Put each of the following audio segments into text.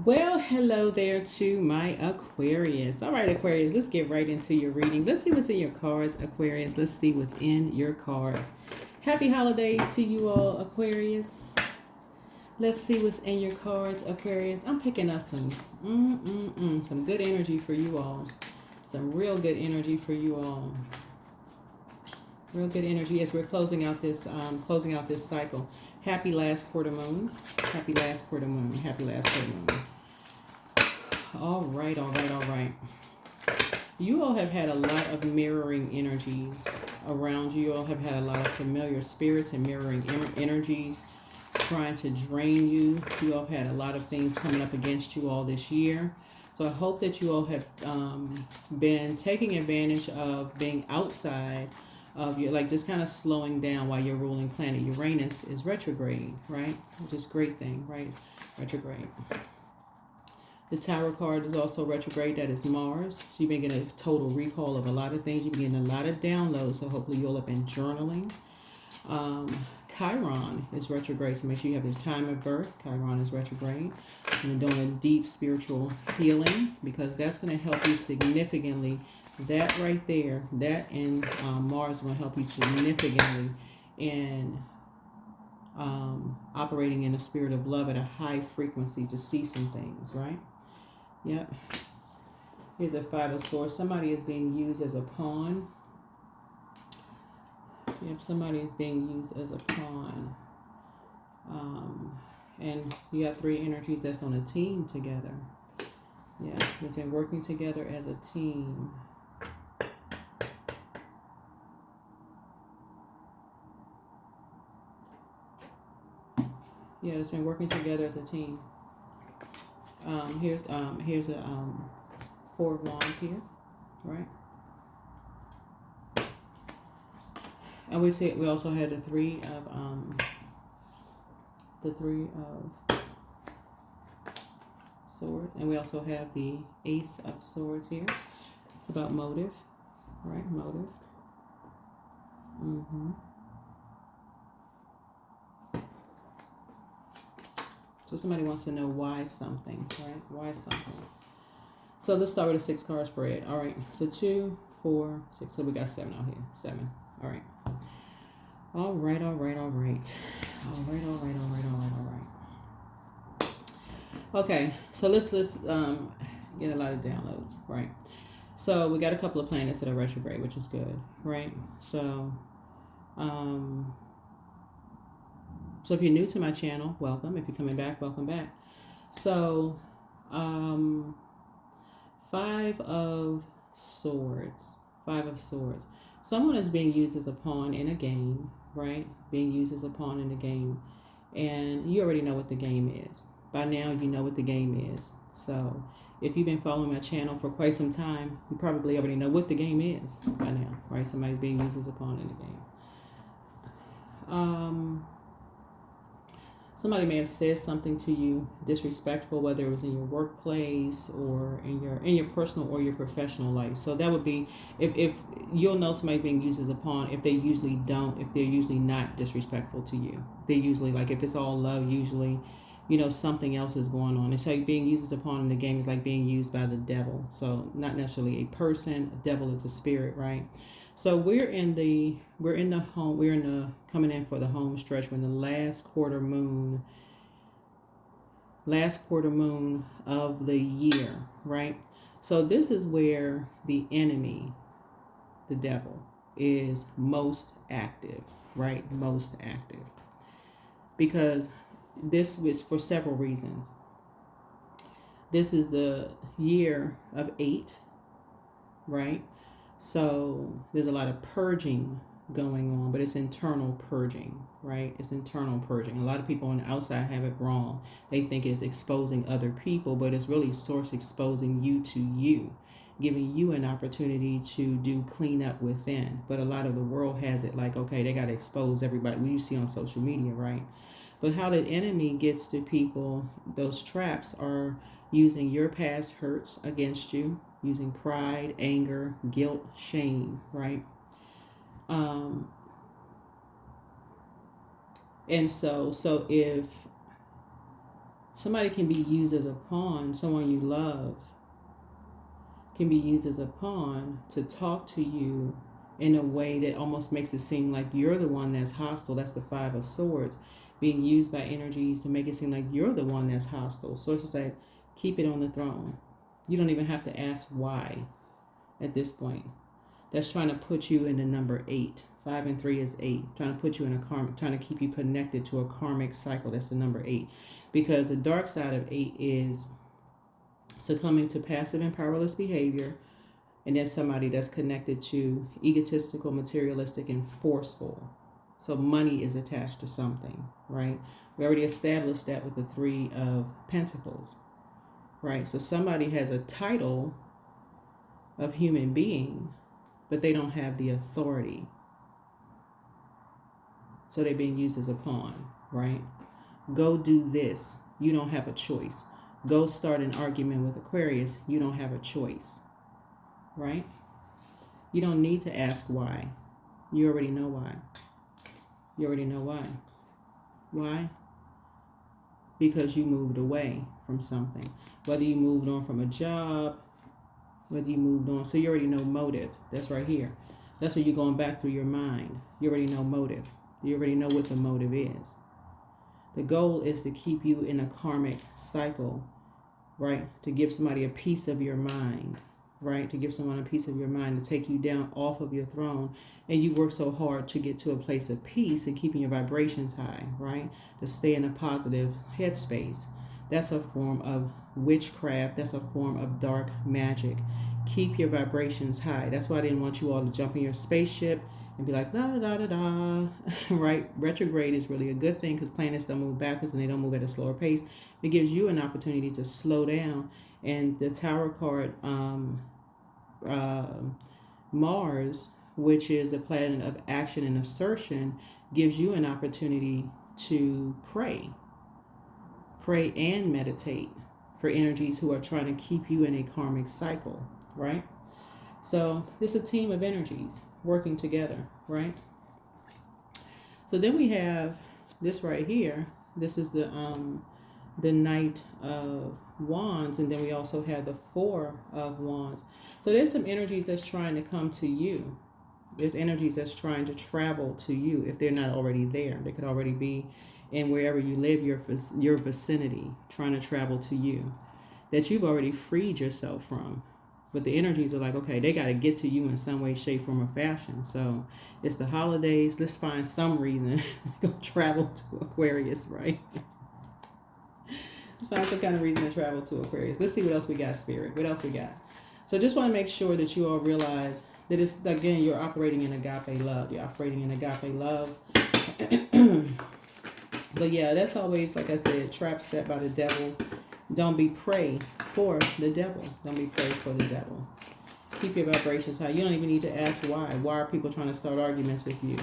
Well, hello there to my Aquarius. All right, Aquarius, let's get right into your reading. Let's see what's in your cards, Aquarius. Let's see what's in your cards. Happy holidays to you all, Aquarius. Let's see what's in your cards, Aquarius. I'm picking up some good energy for you all. Some real good energy for you all. Real good energy as we're closing out this cycle. Happy last quarter moon. Happy last quarter moon. Happy last quarter moon. All right, all right, all right. You all have had a lot of mirroring energies around you. You all have had a lot of familiar spirits and mirroring energies trying to drain you. You all have had a lot of things coming up against you all this year. So I hope that you all have been taking advantage of being outside of your, like just kind of slowing down while your ruling planet Uranus is retrograde, right? Which is a great thing, right? Retrograde. The Tower card is also retrograde. That is Mars. So you've been getting a total recall of a lot of things. You've been getting a lot of downloads. So hopefully you'll have been journaling. Chiron is retrograde. So make sure you have your time of birth. Chiron is retrograde. And doing a deep spiritual healing because that's going to help you significantly. That right there, that and Mars is going to help you significantly in operating in a spirit of love at a high frequency to see some things, right? Yep. Here's a Five of Swords. Somebody is being used as a pawn. Yep, somebody is being used as a pawn. And you have three energies that's on a team together. Yeah, it's been working together as a team. Yeah, it's been working together as a team. Here's a Four of Wands here, right? And we also had the three of Swords, and we also have the Ace of Swords here. It's about motive, right? Motive. So somebody wants to know why something, right? Why something. So let's start with a 6-card spread. All right. So 2, 4, 6. So we got 7 out here. 7. All right. All right. All right. All right. All right. All right. All right. All right. All right. Okay. So let's get a lot of downloads, right? So we got a couple of planets that are retrograde, which is good, right? So, so if you're new to my channel, welcome. If you're coming back, welcome back. So, Five of Swords. Five of Swords. Someone is being used as a pawn in a game, right? Being used as a pawn in a game. And you already know what the game is. By now, you know what the game is. So, if you've been following my channel for quite some time, you probably already know what the game is by now, right? Somebody's being used as a pawn in the game. Somebody may have said something to you disrespectful, whether it was in your workplace or in your personal or your professional life. So that would be if you'll know somebody being used as a pawn if they're usually not disrespectful to you. They're usually like if it's all love, usually, something else is going on. And so being used as a pawn in the game is like being used by the devil. So not necessarily a person. A devil is a spirit, right? So we're coming in for the home stretch when the last quarter moon of the year, right? So this is where the enemy, the devil, is most active, right? Most active. Because this is for several reasons. This is the year of 8, right? So there's a lot of purging going on, but it's internal purging, right? It's internal purging. A lot of people on the outside have it wrong. They think it's exposing other people, but it's really source exposing you to you, giving you an opportunity to do cleanup within. But a lot of the world has it like, okay, they got to expose everybody. What you see on social media, right? But how the enemy gets to people, those traps are using your past hurts against you, using pride, anger, guilt, shame, right? And so somebody can be used as a pawn. Someone you love can be used as a pawn to talk to you in a way that almost makes it seem like you're the one that's hostile. That's the Five of Swords, being used by energies to make it seem like you're the one that's hostile. So it's just like, keep it on the throne. You don't even have to ask why at this point. That's trying to put you in the number 8. 5 and 3 is 8. Trying to put you in a karmic, trying to keep you connected to a karmic cycle. That's the number 8. Because the dark side of 8 is succumbing to passive and powerless behavior. And there's somebody that's connected to egotistical, materialistic, and forceful. So money is attached to something, right? We already established that with the 3 of Pentacles, right? So somebody has a title of human being, but they don't have the authority. So they're being used as a pawn, right? Go do this. You don't have a choice. Go start an argument with Aquarius. You don't have a choice, right? You don't need to ask why. You already know why. You already know why. Why? Because you moved away from something. Whether you moved on from a job, whether you moved on. So you already know motive. That's right here. That's what you're going back through your mind. You already know motive. You already know what the motive is. The goal is to keep you in a karmic cycle, right? To give somebody a piece of your mind, right? To give someone a piece of your mind, to take you down off of your throne. And you work so hard to get to a place of peace and keeping your vibrations high, right? To stay in a positive headspace. That's a form of witchcraft. That's a form of dark magic. Keep your vibrations high. That's why I didn't want you all to jump in your spaceship and be like, da da da da da, right? Retrograde is really a good thing because planets don't move backwards and they don't move at a slower pace. It gives you an opportunity to slow down. And the Tower card, Mars, which is the planet of action and assertion, gives you an opportunity to pray and meditate for energies who are trying to keep you in a karmic cycle, right? So it's a team of energies working together, right? So then we have this right here. This is the Knight of Wands, and then we also have the 4 of Wands. So there's some energies that's trying to come to you. There's energies that's trying to travel to you if they're not already there. They could already be in wherever you live, your vicinity, trying to travel to you, that you've already freed yourself from. But the energies are like, okay, they got to get to you in some way, shape, form, or fashion. So it's the holidays. Let's find some reason to go travel to Aquarius, right? Let's find some kind of reason to travel to Aquarius. Let's see what else we got, Spirit. What else we got? So just want to make sure that you all realize that it's, again, you're operating in agape love. You're operating in agape love. But yeah, that's always, like I said, trap set by the devil. Don't be prey for the devil. Don't be prey for the devil. Keep your vibrations high. You don't even need to ask why. Why are people trying to start arguments with you?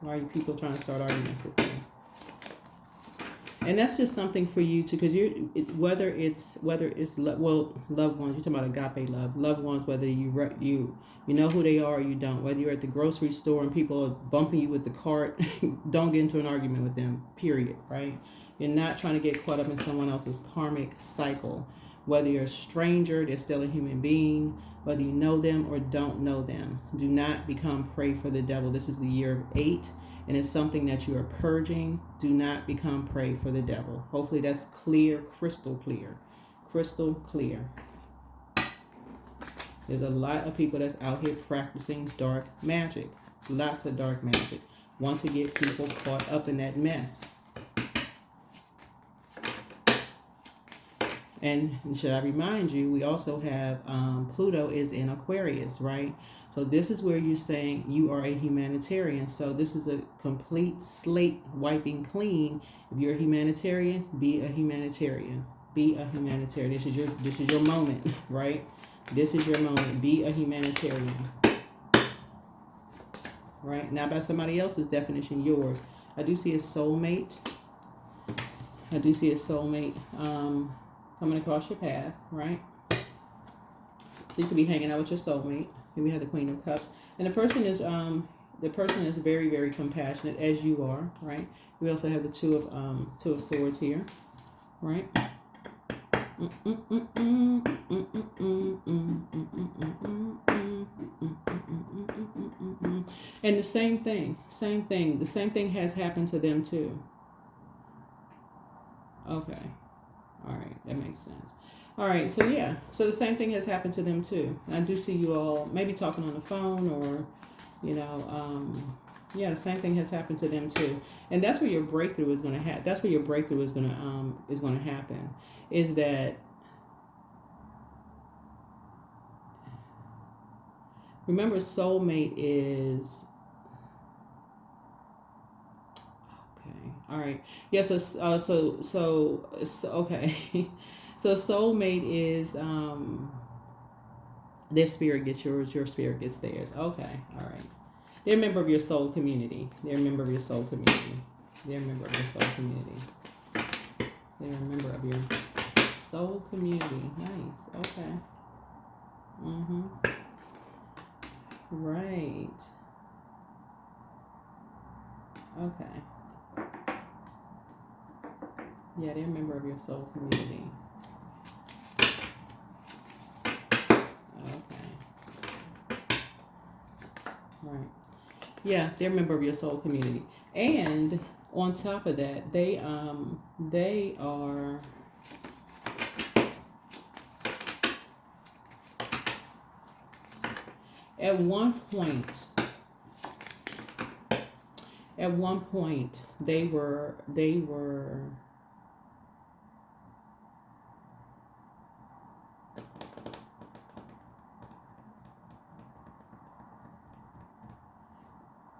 Why are people trying to start arguments with you? And that's just something for you to, because whether it's loved ones. You're talking about agape love, loved ones. Whether you know who they are or you don't. Whether you're at the grocery store and people are bumping you with the cart, don't get into an argument with them. Period. Right? You're not trying to get caught up in someone else's karmic cycle. Whether you're a stranger, they're still a human being. Whether you know them or don't know them, do not become prey for the devil. This is the year of 8. And it's something that you are purging. Do not become prey for the devil. Hopefully that's clear, crystal clear. Crystal clear. There's a lot of people that's out here practicing dark magic. Lots of dark magic. Want to get people caught up in that mess. And should I remind you, we also have Pluto is in Aquarius, right? So this is where you're saying you are a humanitarian. So this is a complete slate wiping clean. If you're a humanitarian, be a humanitarian. Be a humanitarian. This is your moment, right? This is your moment. Be a humanitarian. Right? Not by somebody else's definition, yours. I do see a soulmate. I do see a soulmate coming across your path, right? So you could be hanging out with your soulmate. Here we have the Queen of Cups, and the person is very, very compassionate, as you are, right? We also have the two of Swords here, right? And the same thing, the same thing has happened to them too. Okay. All right, that makes sense. All right, so yeah, so the same thing has happened to them too. I do see you all maybe talking on the phone, or, you know, yeah, the same thing has happened to them too. And that's where your breakthrough is going to happen. That's where your breakthrough is going to happen. Is that, remember, soulmate is, okay. All right. Yeah. So okay. So soulmate is their spirit gets yours, your spirit gets theirs. Okay. All right. They're a member of your soul community. They're a member of your soul community. They're a member of your soul community. They're a member of your soul community. Nice. Okay. Mm-hmm. Right. Okay. Yeah, they're a member of your soul community. Okay. Right. Yeah, they're a member of your soul community. And on top of that, they are at one point they were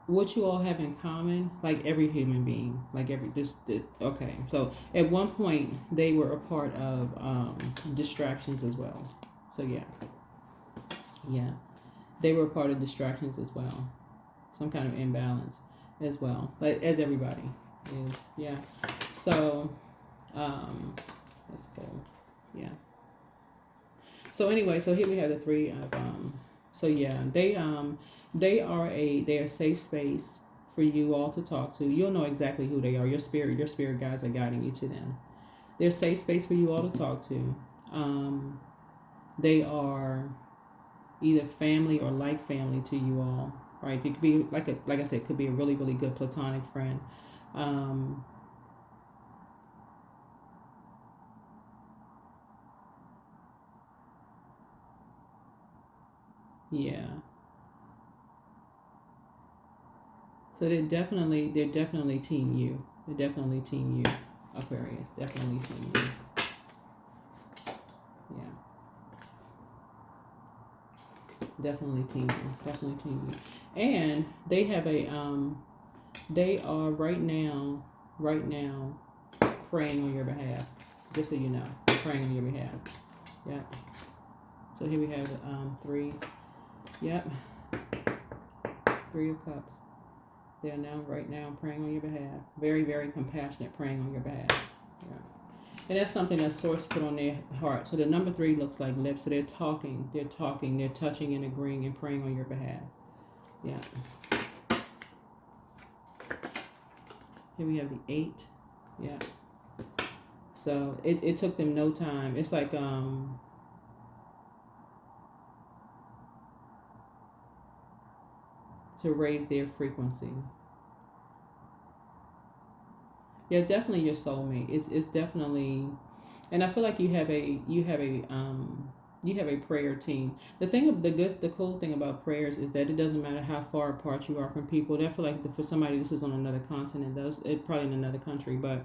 what you all have in common, like every human being, like okay. So at one point they were a part of distractions as well. So yeah, they were a part of distractions as well. Some kind of imbalance as well, like as everybody is. Yeah. So that's cool. Yeah. So anyway, so here we have the three of so yeah, they're a safe space for you all to talk to. You'll know exactly who they are. Your spirit guides are guiding you to them. They're a safe space for you all to talk to. They are either family or like family to you all, right? It could be like I said, it could be a really, really good platonic friend. Yeah. So they're definitely team you. They're definitely team you, Aquarius. Definitely team you. Yeah. Definitely team you. Definitely team you. And they have they are right now praying on your behalf. Just so you know. They're praying on your behalf. Yep. So here we have three. Yep. Three of Cups. They're right now praying on your behalf. Very, very compassionate, praying on your behalf. Yeah. And that's something that Source put on their heart. So the number 3 looks like lips. So they're touching and agreeing and praying on your behalf. Yeah. Here we have the 8. Yeah. So it took them no time. It's like to raise their frequency. Yeah, definitely your soulmate. It's definitely, and I feel like you have a prayer team. The cool thing about prayers is that it doesn't matter how far apart you are from people. I feel like for somebody this is on another continent, probably in another country, but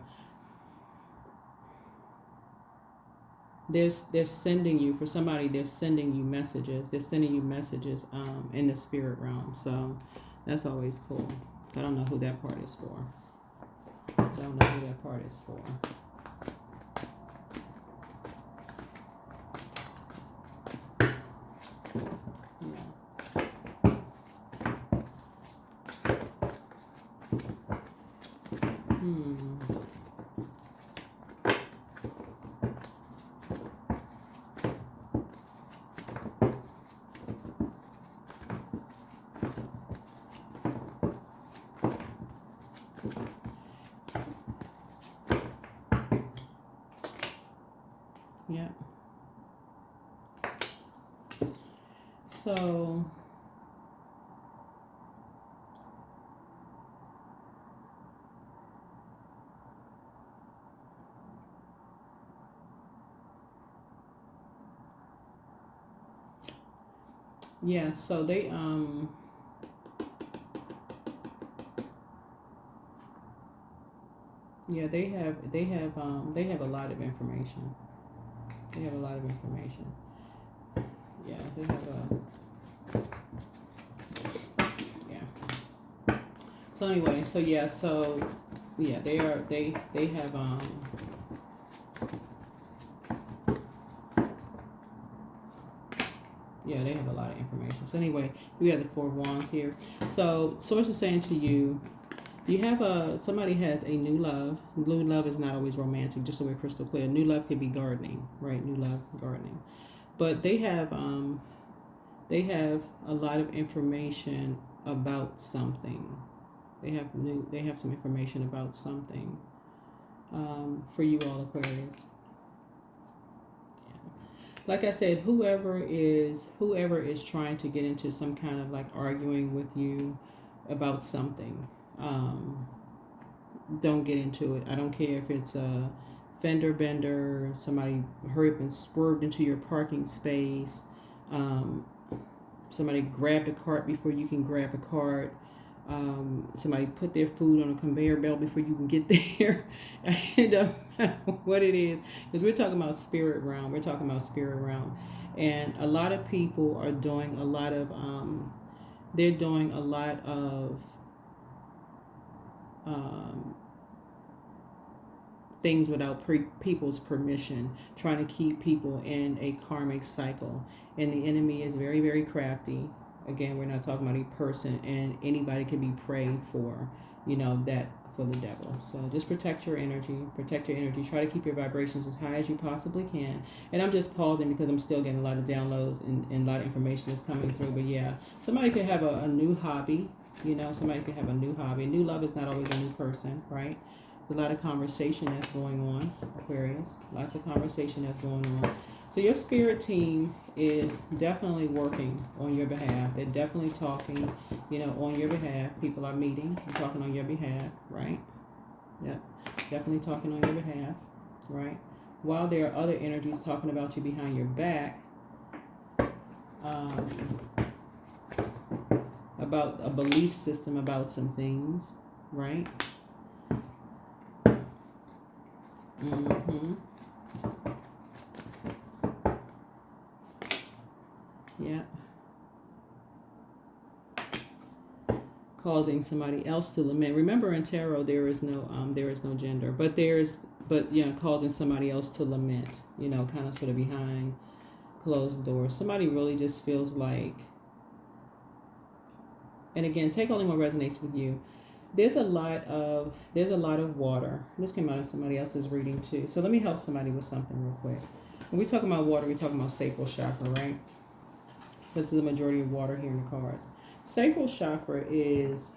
they're sending you, for somebody, they're sending you messages. They're sending you messages in the spirit realm. So that's always cool. I don't know who that part is for. Yeah. So yeah, so they have a lot of information. They have a lot of information. Yeah, they have yeah. So anyway, so yeah, so yeah, they have yeah, they have a lot of information. So anyway, we have the Four of Wands here. So source is saying to you, you have somebody has a new love. New love is not always romantic, just so we're crystal clear. New love could be gardening, right? New love, gardening. But they have a lot of information about something. They have some information about something for you all Aquarius. Like I said, whoever is trying to get into some kind of like arguing with you about something, don't get into it. I don't care if it's a fender bender, somebody hurried up and swerved into your parking space, somebody grabbed a cart before you can grab a cart. Somebody put their food on a conveyor belt before you can get there. It doesn't matter what it is, because we're talking about spirit realm. We're talking about spirit realm, and a lot of people are doing a lot of they're doing a lot of things without people's permission, trying to keep people in a karmic cycle, and the enemy is very, very crafty. Again, we're not talking about a person, and anybody can be praying for, that for the devil. So just protect your energy. Try to keep your vibrations as high as you possibly can. And I'm just pausing because I'm still getting a lot of downloads and a lot of information is coming through. But yeah, somebody could have a new hobby. Somebody could have a new hobby. New love is not always a new person, right? There's a lot of conversation that's going on, Aquarius. Lots of conversation that's going on. So your spirit team is definitely working on your behalf. They're definitely talking, on your behalf. People are meeting and talking on your behalf, right? Yep. Definitely talking on your behalf, right? While there are other energies talking about you behind your back, about a belief system about some things, right? Mm-hmm. Yeah. Causing somebody else to lament. Remember, in tarot there is no gender, but causing somebody else to lament, kind of sort of behind closed doors. Somebody really just feels like, and again, take only what resonates with you. There's a lot of water. This came out of somebody else's reading too. So let me help somebody with something real quick. When we talk about water, we're talking about sacral chakra, right? This is the majority of water here in the cards. Sacral chakra is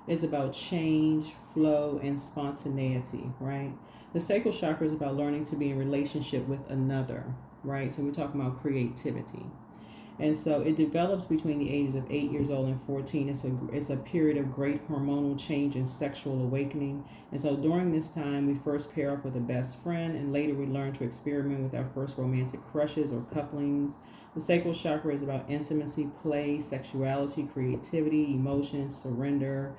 is about change, flow, and spontaneity, right? The sacral chakra is about learning to be in relationship with another, right? So we're talking about creativity. And so it develops between the ages of 8 years old and 14. It's a period of great hormonal change and sexual awakening. And so during this time, we first pair up with a best friend, and later we learn to experiment with our first romantic crushes or couplings. The sacral chakra is about intimacy, play, sexuality, creativity, emotions, surrender.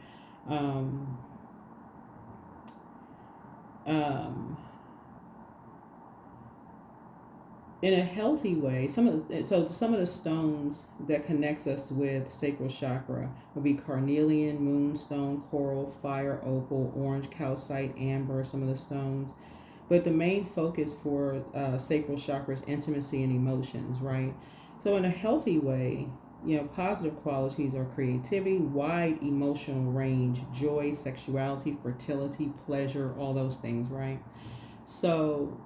In a healthy way, some of the stones that connects us with sacral chakra would be carnelian, moonstone, coral, fire, opal, orange, calcite, amber. Some of the stones, but the main focus for sacral chakra is intimacy and emotions, right? So in a healthy way, positive qualities are creativity, wide emotional range, joy, sexuality, fertility, pleasure, all those things, right? So,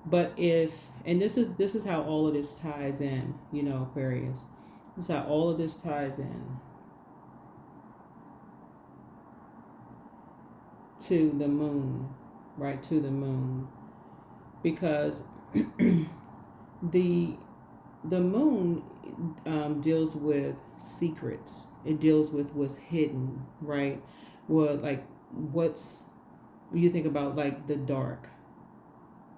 but and this is how all of this ties in, Aquarius. This is how all of this ties in. to the moon, right? To the moon. Because the moon deals with secrets. It deals with what's hidden, right? Well, like what's, you think about like the dark,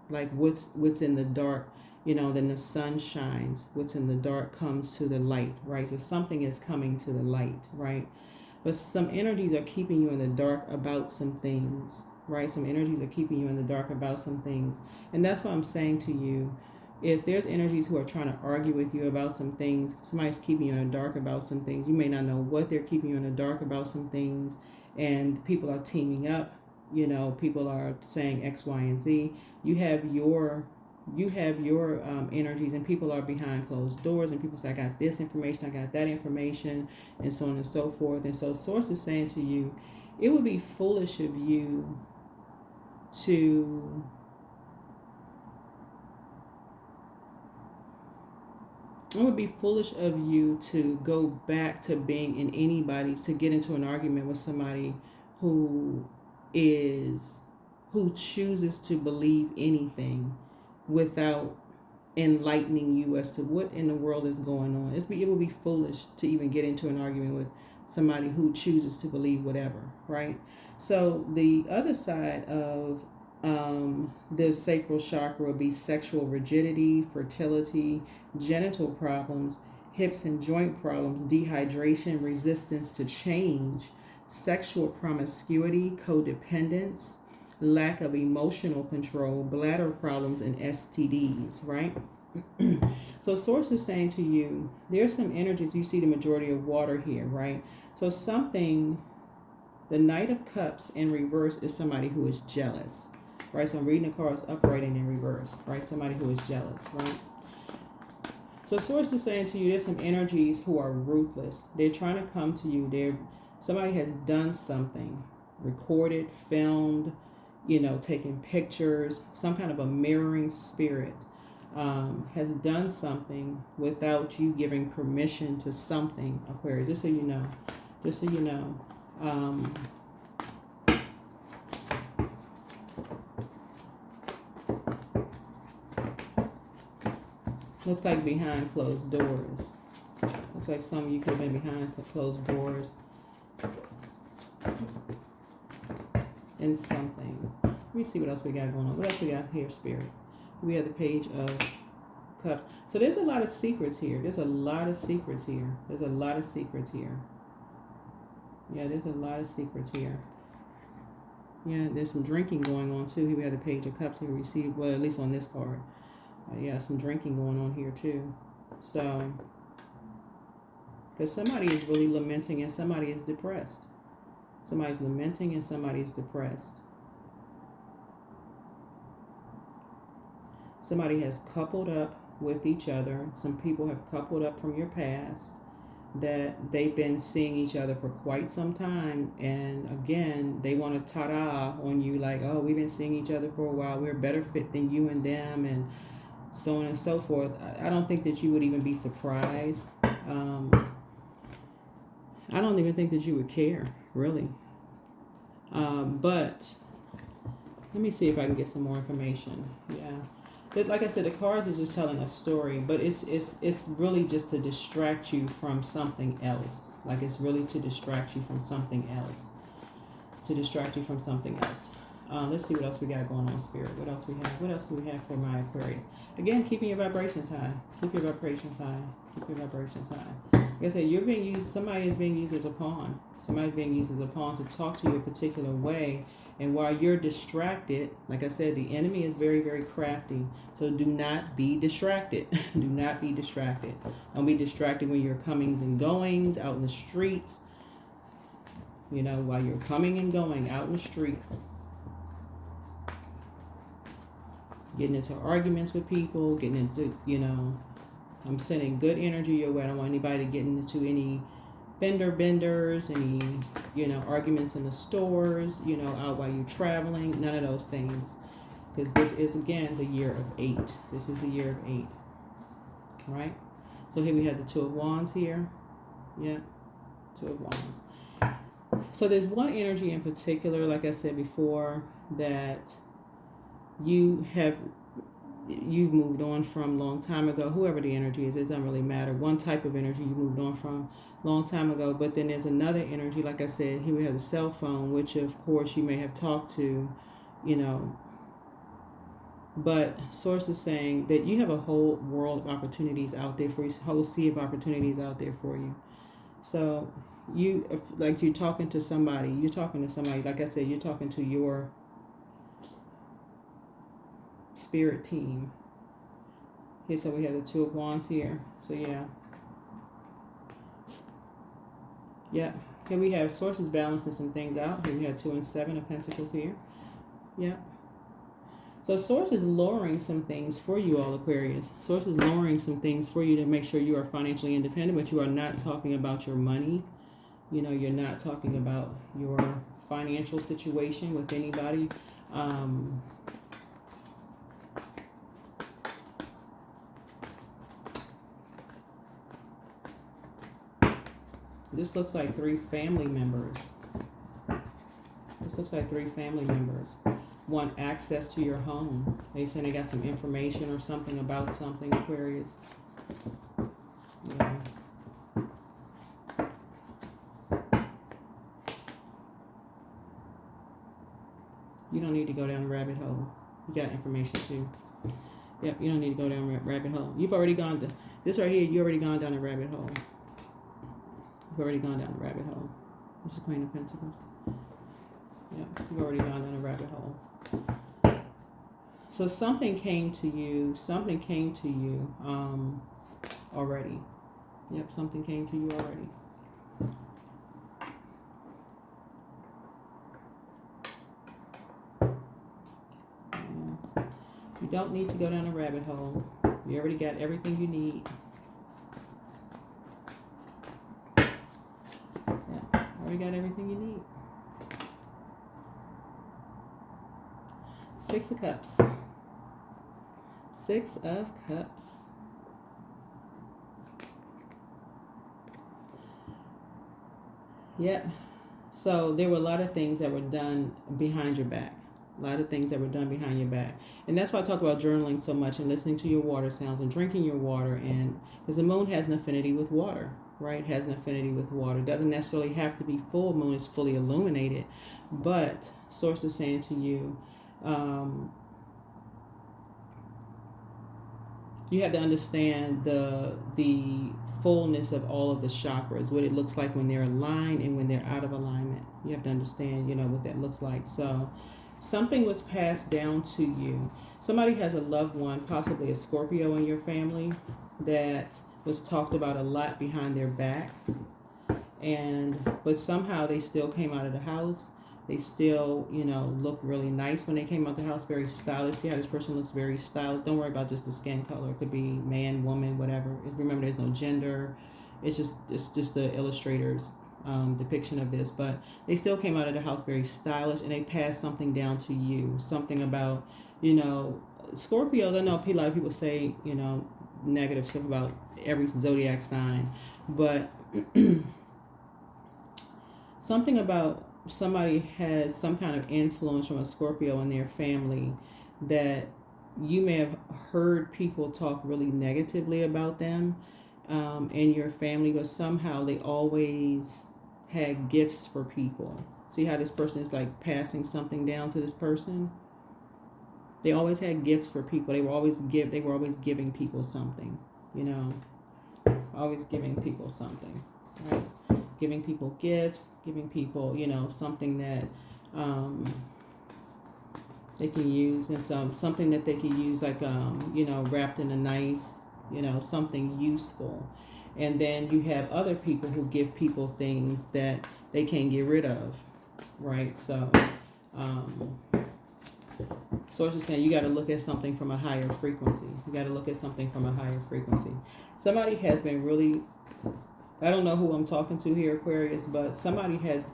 like what's in the dark, then the sun shines. What's in the dark comes to the light, right? So something is coming to the light, right? But some energies are keeping you in the dark about some things, right? Some energies are keeping you in the dark about some things. And that's what I'm saying to you. If there's energies who are trying to argue with you about some things, somebody's keeping you in the dark about some things. You may not know what they're keeping you in the dark about some things. And people are teaming up. People are saying X, Y, and Z. You have your energies, and people are behind closed doors, and people say, I got this information, I got that information, and so on and so forth. And so Source is saying to you, it would be foolish of you to go back to being in anybody's, to get into an argument with somebody who chooses to believe anything without enlightening you as to what in the world is going on. It would be foolish to even get into an argument with somebody who chooses to believe whatever, right? So the other side of the sacral chakra would be sexual rigidity, fertility, genital problems, hips and joint problems, dehydration, resistance to change, sexual promiscuity, codependence, lack of emotional control, bladder problems, and STDs, right? So Source is saying to you, there's some energies. You see the majority of water here, right? So the Knight of Cups in reverse is somebody who is jealous, right? So I'm reading the cards upright and in reverse, right? Somebody who is jealous, right? So Source is saying to you, there's some energies who are ruthless. They're trying to come to you. Somebody has done something, recorded, filmed, taking pictures, some kind of a mirroring spirit has done something without you giving permission to something, Aquarius, just so you know. Looks like behind closed doors. Looks like some of you could have been behind closed doors in something. Let me see what else we got going on. What else we got here, Spirit? We have the Page of Cups. So there's a lot of secrets here. Yeah, there's a lot of secrets here. Yeah, there's some drinking going on too. Here we have the Page of Cups. Here we see, well, at least on this card. Yeah, some drinking going on here too. So, because somebody is really lamenting and somebody is depressed. Somebody's lamenting and somebody is depressed. Somebody has coupled up with each other. Some people have coupled up from your past that they've been seeing each other for quite some time. And again, they want to ta-da on you like, oh, we've been seeing each other for a while. We're a better fit than you and them, and so on and so forth. I don't think that you would even be surprised. I don't even think that you would care, really. But let me see if I can get some more information. Yeah. But like I said, the cards is just telling a story, but it's really just to distract you from something else. Like it's really to distract you from something else. Let's see what else we got going on, Spirit. What else do we have for my Aquarius? Again, keeping your vibrations high. Keep your vibrations high. Like I said, somebody is being used as a pawn. Somebody's being used as a pawn to talk to you a particular way. And while you're distracted, like I said, the enemy is very, very crafty. So do not be distracted. Don't be distracted when you're comings and goings out in the streets. While you're coming and going out in the street. Getting into arguments with people, getting into, I'm sending good energy your way. I don't want anybody to get into any fender benders, any, arguments in the stores, out while you're traveling, none of those things. Because this is, again, the year of 8. This is the year of 8. Right? So here we have the Two of Wands here. Yeah. Two of Wands. So there's one energy in particular, like I said before, that you've moved on from long time ago. Whoever the energy is, it doesn't really matter. One type of energy you moved on from long time ago, but then there's another energy, like I said, here we have the cell phone, which of course you may have talked to, you know, but source is saying that you have a whole world of opportunities out there for you, a whole sea of opportunities out there for you. So like you're talking to somebody, like I said, you're talking to your spirit team. Here, so we have the Two of Wands here. So yeah. Yeah. Here we have sources balancing some things out. Here we have 2 and 7 of Pentacles here. Yeah. So source is lowering some things for you all, Aquarius. Source is lowering some things for you to make sure you are financially independent, but you are not talking about your money. You know, you're not talking about your financial situation with anybody. This looks like 3 family members. This looks like 3 family members want access to your home. They say they got some information or something about something, Aquarius. Yeah. You don't need to go down a rabbit hole. You got information too. Yep, you don't need to go down a rabbit hole. You've already gone to this right here. You already gone down a rabbit hole. You've already gone down a rabbit hole. This is Queen of Pentacles. Yep, you've already gone down a rabbit hole. So something came to you. Something came to you already. Yep, something came to you already. You don't need to go down a rabbit hole. You already got everything you need. Yeah, already got everything you need. 6 of Cups. 6 of Cups. Yep. So there were a lot of things that were done behind your back. A lot of things that were done behind your back. And that's why I talk about journaling so much and listening to your water sounds and drinking your water. And because the moon has an affinity with water, right? Has an affinity with water. Doesn't necessarily have to be full moon, is fully illuminated. But source is saying to you, you have to understand the fullness of all of the chakras, what it looks like when they're aligned and when they're out of alignment. You have to understand, you know, what that looks like. So something was passed down to you. Somebody has a loved one, possibly a Scorpio in your family, that was talked about a lot behind their back. But somehow they still came out of the house. They still, you know, look really nice when they came out the house, very stylish. See how this person looks very stylish. Don't worry about just the skin color. It could be man, woman, whatever. Remember, there's no gender. It's just the illustrator's depiction of this. But they still came out of the house very stylish, and they passed something down to you. Something about, you know, Scorpios. I know a lot of people say, you know, negative stuff about every zodiac sign. But something about somebody has some kind of influence from a Scorpio in their family that you may have heard people talk really negatively about them in your family, but somehow they always had gifts for people. See how this person is like passing something down to this person? They always had gifts for people. They were always giving people something, you know, always giving people something, right? Giving people gifts, giving people, you know, something that they can use, and something that they can use, like, you know, wrapped in a nice, you know, something useful. And then you have other people who give people things that they can't get rid of, right? So, Source is saying you got to look at something from a higher frequency. You got to look at something from a higher frequency. Somebody has been really, I don't know who I'm talking to here, Aquarius, but somebody has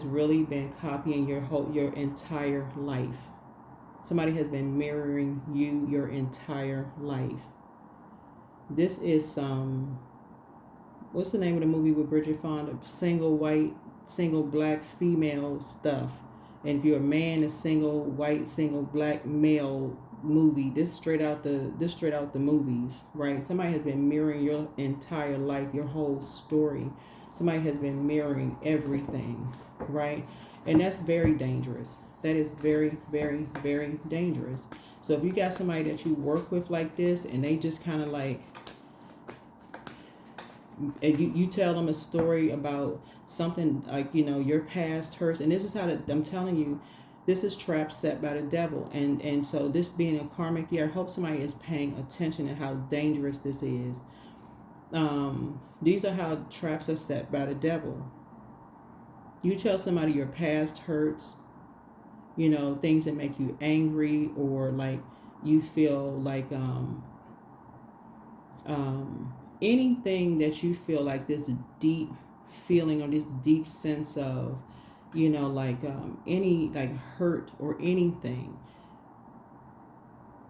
really been copying your entire life. Somebody has been mirroring you your entire life. This is what's the name of the movie with Bridget Fonda? Single White single black female stuff. And if you're a man, a single white, single black male movie. This straight out the movies, right? Somebody has been mirroring your entire life, your whole story. Somebody has been mirroring everything, right? And that's very dangerous. That is very, very, very dangerous. So if you got somebody that you work with like this, and they just kind of like, and you tell them a story about something like, you know, your past hurts, and this is how I'm telling you, this is traps set by the devil. And so this being a karmic year, I hope somebody is paying attention to how dangerous this is. These are how traps are set by the devil. You tell somebody your past hurts, you know, things that make you angry, or like you feel like anything that you feel like this deep feeling or this deep sense of, you know, like any like hurt or anything,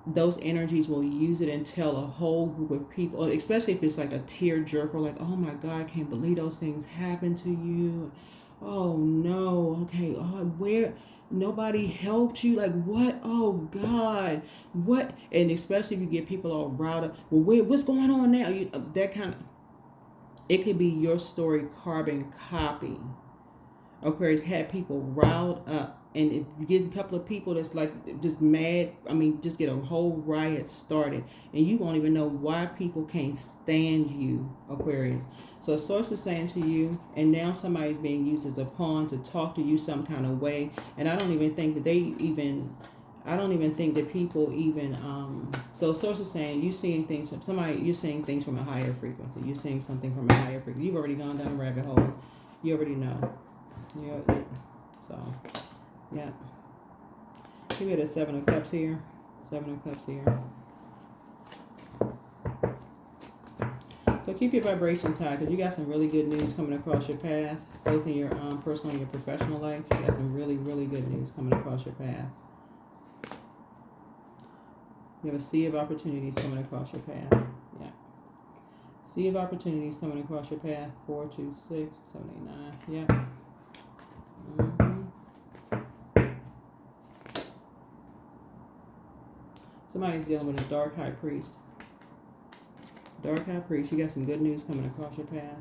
those energies will use it and tell a whole group of people, especially if it's like a tear jerker, like, oh my God, I can't believe those things happened to you. Oh no, okay, oh, where nobody helped you, like what? Oh God, what? And especially if you get people all riled up, well, what's going on now? That kind of, it could be your story carbon copy. Aquarius had people riled up, and if you get a couple of people that's like just mad, I mean, just get a whole riot started, and you won't even know why people can't stand you, Aquarius. So source is saying to you, and now somebody's being used as a pawn to talk to you some kind of way, and I don't even think that people even, so source is saying you're seeing things from somebody, you're seeing things from a higher frequency, you're seeing something from a higher frequency. You've already gone down a rabbit hole. You already know. Yeah, so, yeah. Give me the 7 of Cups here. 7 of Cups here. So keep your vibrations high, because you got some really good news coming across your path, both in your personal and your professional life. You got some really, really good news coming across your path. You have a sea of opportunities coming across your path. Yeah. Sea of opportunities coming across your path. 4, 2, 6, 7, 8, 9. Yeah. Somebody's dealing with a dark high priest. Dark high priest, you got some good news coming across your path.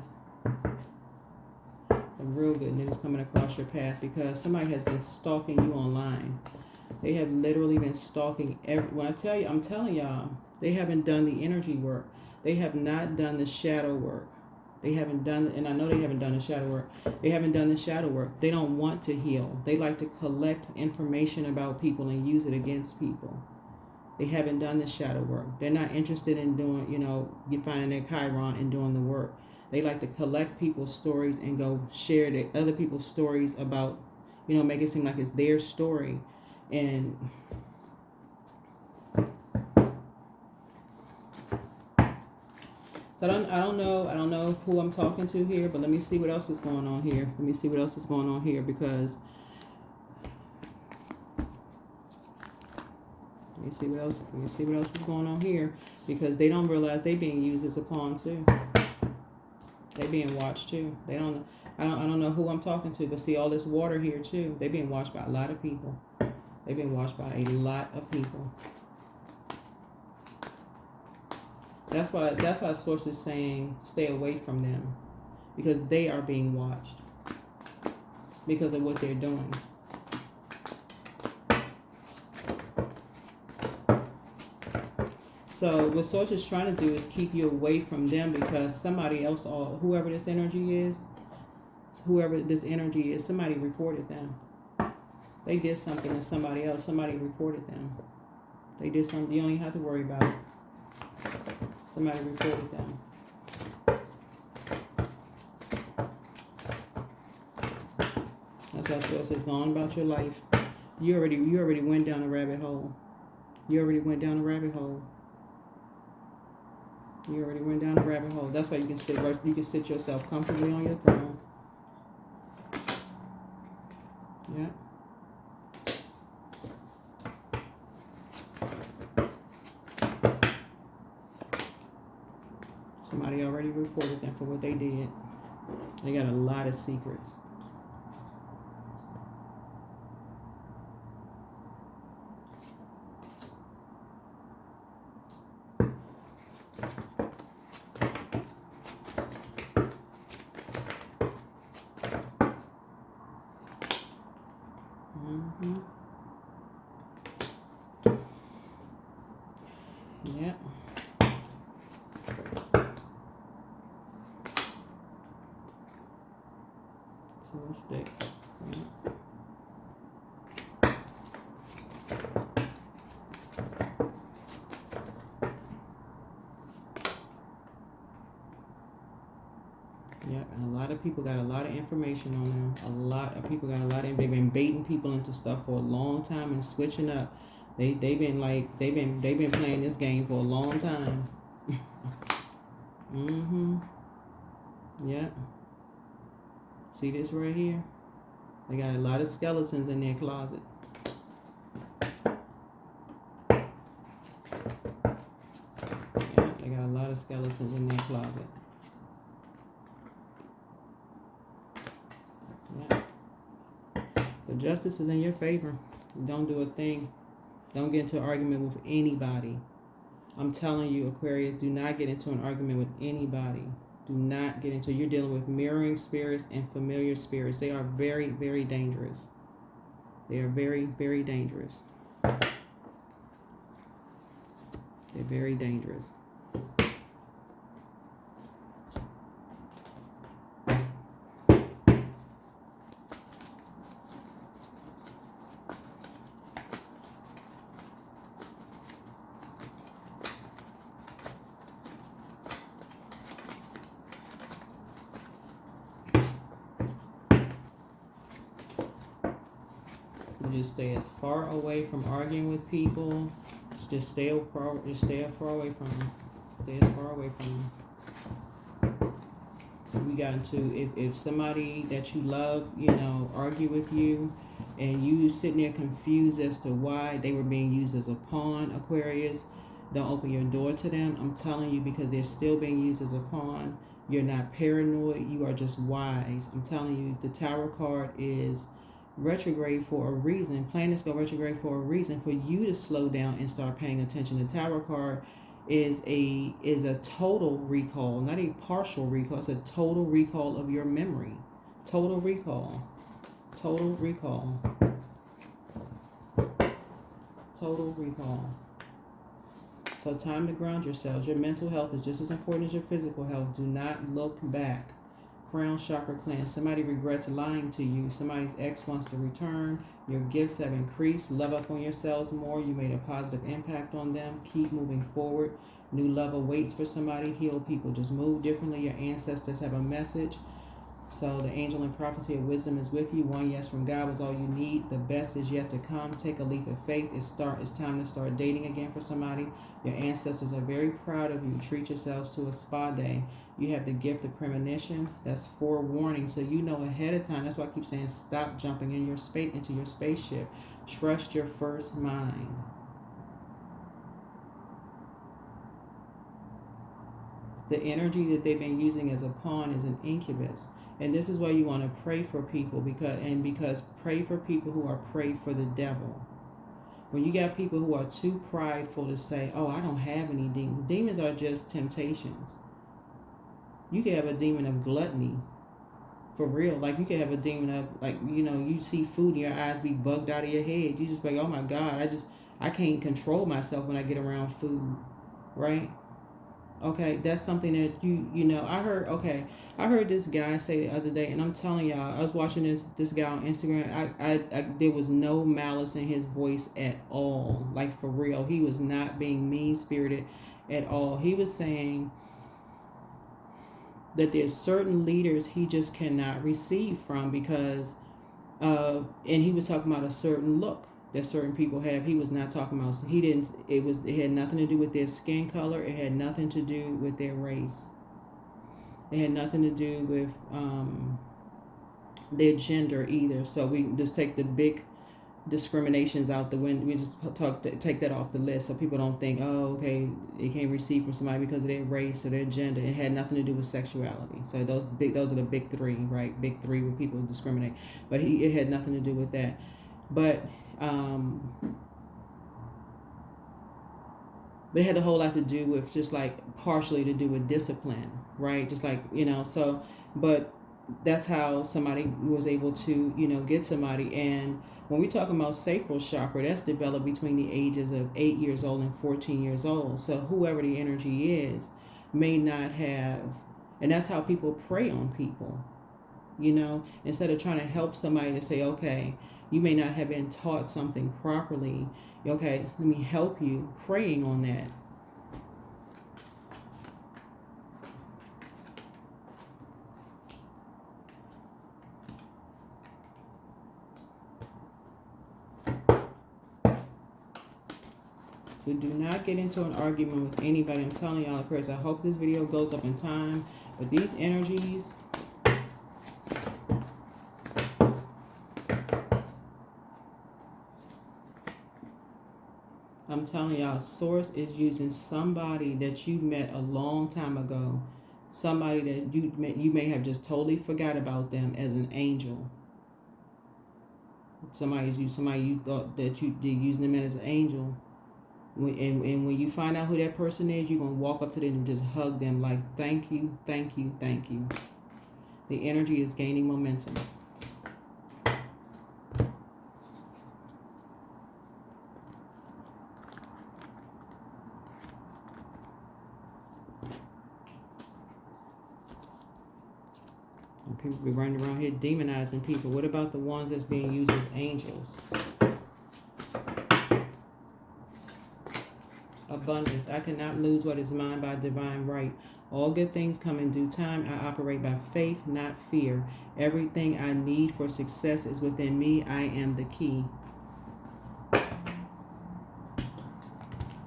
Some real good news coming across your path, because somebody has been stalking you online. They have literally been stalking when I tell you, I'm telling y'all, they haven't done the energy work. They have not done the shadow work. They haven't done, and I know they haven't done the shadow work. They haven't done the shadow work. They don't want to heal. They like to collect information about people and use it against people. They haven't done the shadow work. They're not interested in doing, you know, you finding their Chiron and doing the work. They like to collect people's stories and go share the other people's stories about, you know, make it seem like it's their story. And so I don't know who I'm talking to here, but let me see what else is going on here. Let me see what else is going on here, because let me see what else is going on here, because they don't realize they're being used as a pawn too. They're being watched too. I don't know who I'm talking to, but see all this water here too. They're being watched by a lot of people. They've been watched by a lot of people. That's why source is saying stay away from them, because they are being watched because of what they're doing. So what source is trying to do is keep you away from them, because somebody else, or whoever this energy is, somebody reported them. They did something to somebody else. Somebody reported them. They did something. You don't even have to worry about it. Somebody reported them. That's why source is going about your life. You already went down a rabbit hole. You already went down a rabbit hole. You already went down a rabbit hole. That's why you can sit yourself comfortably on your throne. Yeah. Somebody already reported them for what they did. They got a lot of secrets. Two of Sticks. Right. Yep, and a lot of people got a lot of information on them. A lot of people got a lot of. They've been baiting people into stuff for a long time and switching up. They've been playing this game for a long time. Yep. See this right here? They got a lot of skeletons in their closet. Yeah, they got a lot of skeletons in their closet. Yeah. So justice is in your favor. Don't do a thing. Don't get into an argument with anybody. I'm telling you, Aquarius, do not get into an argument with anybody. Do not get into. You're dealing with mirroring spirits and familiar spirits. They are very, very dangerous. They are very, very dangerous. They're very dangerous. Just stay as far away from arguing with people. Just stay far away from them. Stay as far away from them. We got into if somebody that you love, argue with you, and you sitting there confused as to why they were being used as a pawn, Aquarius, don't open your door to them. I'm telling you, because they're still being used as a pawn. You're not paranoid. You are just wise. I'm telling you, the Tower card is retrograde for a reason. Planets go retrograde for a reason, for you to slow down and start paying attention. The Tower card is a total recall, not a partial recall. It's a total recall of your memory. Total recall. Total recall. Total recall. So time to ground yourselves. Your mental health is just as important as your physical health. Do not look back. Crown chakra cleanse. Somebody regrets lying to you. Somebody's ex wants to return. Your gifts have increased. Love up on yourselves more. You made a positive impact on them. Keep moving forward. New love awaits for somebody. Heal people. Just move differently. Your ancestors have a message. So the angel and prophecy of wisdom is with you. One yes from God was all you need. The best is yet to come. Take a leap of faith. It's time to start dating again for somebody. Your ancestors are very proud of you. Treat yourselves to a spa day. You have the gift of premonition. That's forewarning. So you know ahead of time. That's why I keep saying stop jumping into your spaceship. Trust your first mind. The energy that they've been using as a pawn is an incubus. And this is why you want to pray for people, because pray for people who are prayed for the devil. When you got people who are too prideful to say, oh, I don't have any demons. Demons are just temptations. You can have a demon of gluttony. For real. Like you can have a demon of, you see food and your eyes be bugged out of your head. You just like, oh my God, I can't control myself when I get around food. Right? Okay, that's something that I heard this guy say the other day, and I'm telling y'all, I was watching this guy on Instagram. I there was no malice in his voice at all. Like for real. He was not being mean-spirited at all. He was saying that there's certain leaders he just cannot receive from because and he was talking about a certain look that certain people have. He was not talking about, it had nothing to do with their skin color. It had nothing to do with their race. It had nothing to do with their gender either. So we just take the big discriminations out the window. We just take that off the list so people don't think, oh, okay, they can't receive from somebody because of their race or their gender. It had nothing to do with sexuality. So those are the big three, right? Big three where people discriminate. But it had nothing to do with that. But it had a whole lot to do with just like partially to do with discipline, right? Just like, so, but that's how somebody was able to, get somebody. And when we're talking about sacral chakra, that's developed between the ages of 8 years old and 14 years old. So whoever the energy is may not have, and that's how people prey on people. you know, instead of trying to help somebody to say, okay, you may not have been taught something properly. Okay, let me help you, praying on that. So do not get into an argument with anybody. I'm telling y'all, Aquarius, I hope this video goes up in time. But these energies, I'm telling y'all, Source is using somebody that you met a long time ago. Somebody that you met, you may have just totally forgot about them as an angel. Somebody you thought that you did using them as an angel. And when you find out who that person is, you're going to walk up to them and just hug them like, thank you, thank you, thank you. The energy is gaining momentum. And people be running around here demonizing people. What about the ones that's being used as angels? Abundance. I cannot lose what is mine by divine right. All good things come in due time. I operate by faith, not fear. Everything I need for success is within me. I am the key.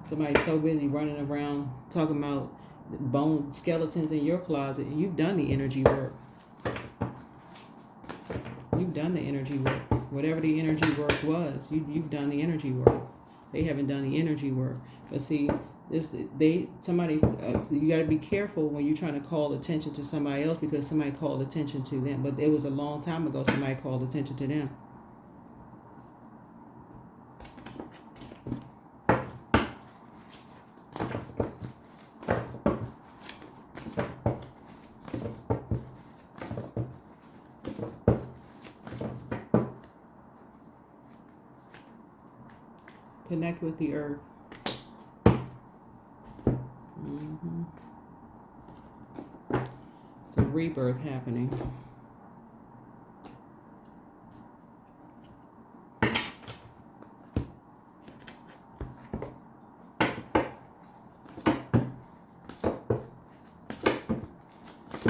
Somebody's so busy running around talking about bone skeletons in your closet. You've done the energy work. You've done the energy work. Whatever the energy work was, you've done the energy work. They haven't done the energy work. But see, you got to be careful when you're trying to call attention to somebody else, because somebody called attention to them. But it was a long time ago somebody called attention to them. Connect with the earth. It's a rebirth happening.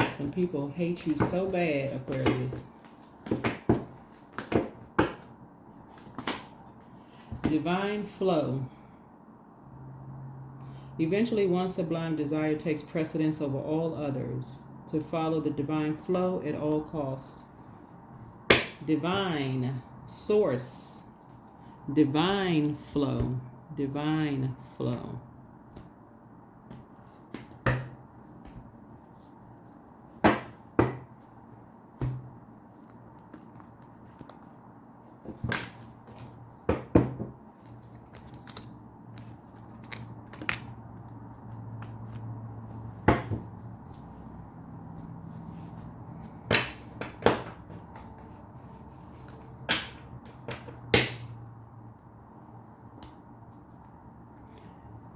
Some people hate you so bad, Aquarius. Divine flow. Eventually, one sublime desire takes precedence over all others, to follow the divine flow at all costs. Divine source. Divine flow. Divine flow.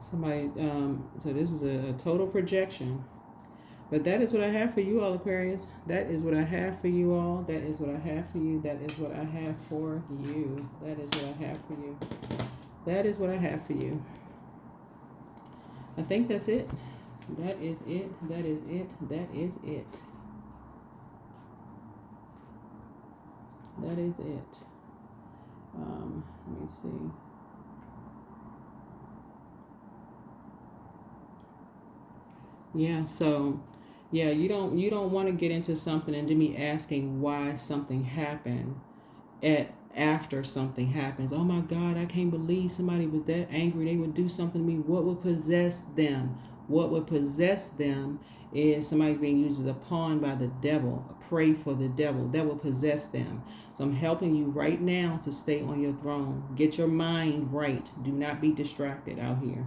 Somebody, so this is a total projection. But that is what I have for you all, Aquarius. That is what I have for you all. That is what I have for you. That is what I have for you. That is what I have for you. That is what I have for you. I think that's it. That is it. That is it. That is it. That is it. Let me see. Yeah, so yeah, you don't want to get into something and then be asking why something happened after something happens. Oh my God, I can't believe somebody was that angry. They would do something to me. What would possess them? What would possess them is somebody's being used as a pawn by the devil, a prey for the devil. That will possess them. So I'm helping you right now to stay on your throne. Get your mind right. Do not be distracted out here.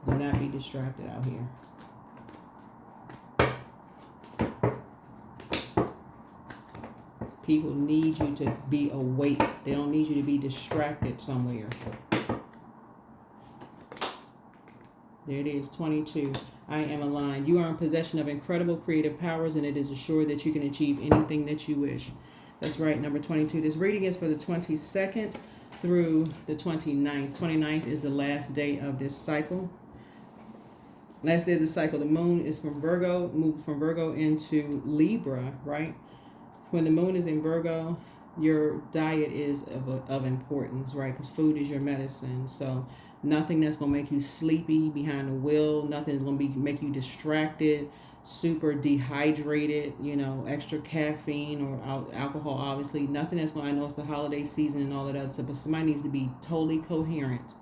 Do not be distracted out here. People need you to be awake. They don't need you to be distracted somewhere. There it is, 22. I am aligned. You are in possession of incredible creative powers, and it is assured that you can achieve anything that you wish. That's right, number 22. This reading is for the 22nd through the 29th. 29th is the last day of this cycle. Last day of the cycle. The moon is from Virgo, moved from Virgo into Libra, right? When the moon is in Virgo, your diet is of importance, right? Because food is your medicine. So nothing that's going to make you sleepy behind the wheel, nothing is going to make you distracted, super dehydrated, extra caffeine or alcohol, obviously. Nothing that's going to, I know it's the holiday season and all that other stuff, but somebody needs to be totally coherent.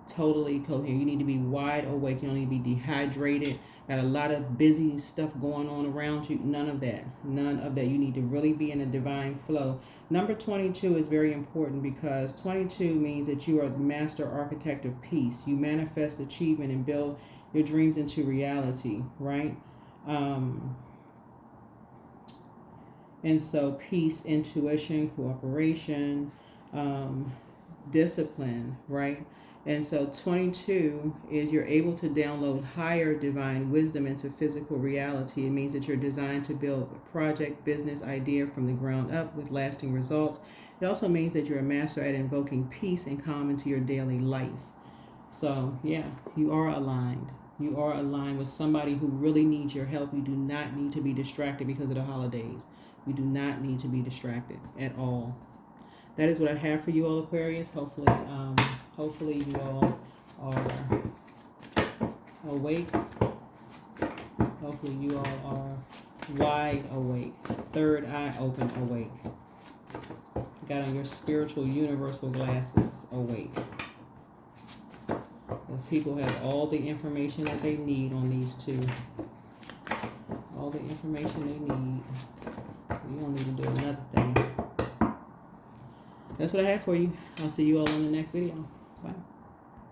Totally coherent. You need to be wide awake. You don't need to be dehydrated. Got a lot of busy stuff going on around you. None of that. None of that. You need to really be in a divine flow. Number 22 is very important because 22 means that you are the master architect of peace. You manifest achievement and build your dreams into reality, right? And so peace, intuition, cooperation, discipline, right? And so 22 is you're able to download higher divine wisdom into physical reality. It means that you're designed to build a project, business idea from the ground up with lasting results. It also means that you're a master at invoking peace and calm into your daily life. So, yeah, you are aligned. You are aligned with somebody who really needs your help. You do not need to be distracted because of the holidays. You do not need to be distracted at all. That is what I have for you all, Aquarius. Hopefully you all are awake. Hopefully you all are wide awake. Third eye open awake. Got on your spiritual universal glasses awake. Those people have all the information that they need on these two. All the information they need. You don't need to do another thing. That's what I have for you. I'll see you all in the next video. Bye.